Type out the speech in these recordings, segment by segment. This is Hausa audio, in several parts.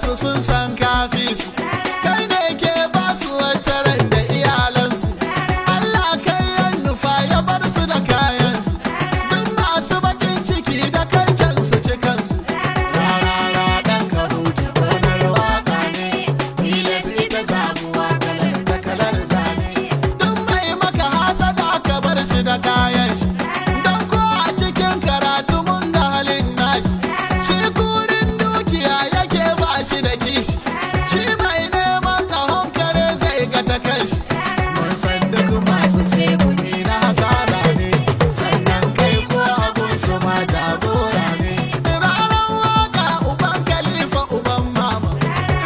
su sun san kafi su, kai ne ke ba su wata ran da iyalansu. Allah kai yan nufa ya bar su da kayansu, duk masu bakin ciki da kancan su cikansu. Rarara ɗan kahutu gonar waka ne, tilas ita zamuwa kalar da kalar zane. Duk mai maka hasada ka bar shi da kayan shi, don ko a cikin karatu mun ga halin nashi. Shi kurin dukiya yake ba shi da kishi, shi mai neman kahon kare zai ga ta kanshi. Mun san duk masu sebuni na hasara ne, sannan kai ko abun su ma jagora ne. Ranar waka uban khalifa uban mama,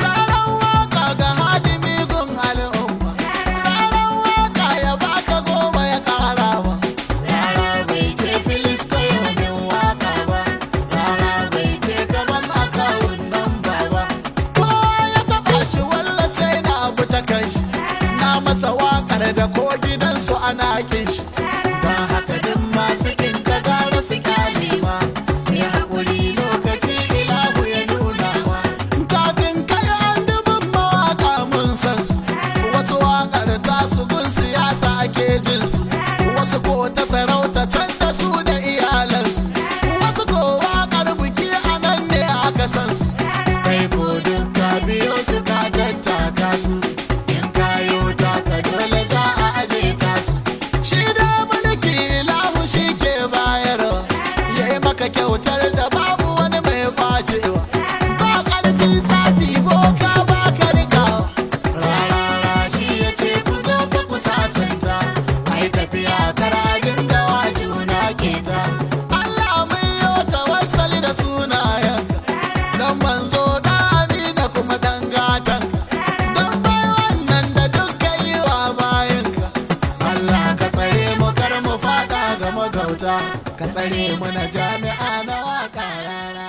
ranar waka ga hadimi gun al'umma, ranar waka ya baka goma ya kara ba. Rara bai ce filis koyo min waka ba, rara bai ce gaban akawun nan ba. Kowa ya taɓa shi walla sai na abu ta kanshi, na masa wakar da ko gidansu ana kin shi. Don haka duk masu kin ka gara su kyale ma, sai haƙuri lokaci ilahu ya nuna ma. Kafin kai an dubin mawaka mun san su, wasu wakar tasu gun siyasa ake jin su, wasu ko ta sarauta can da su da iyalansu, wasu ko wakar biki a nan ne aka san su. Kai ko duk ka biyo su ka tattaka su, in kayo taka dole za a aje tasu. Shi da mulki lahu shi ke bayarwa, ya yi maka kyautar da babu wani mai kwacewa. Ba ƙarfi safi boka ba ka rikawa, rarara shi ya ce ku zo fa ku sasanta, ai tafiya karajin da wa juna ke ta. Allah mun yi tawassali da sunayenka, dan manzo da amina kuma dan gatan, dan bai wannan da dukkan yi wa bayanka. Allah ka tsare mu kar mu fada ga magauta, ka tsare mu na jami'a na waka rana.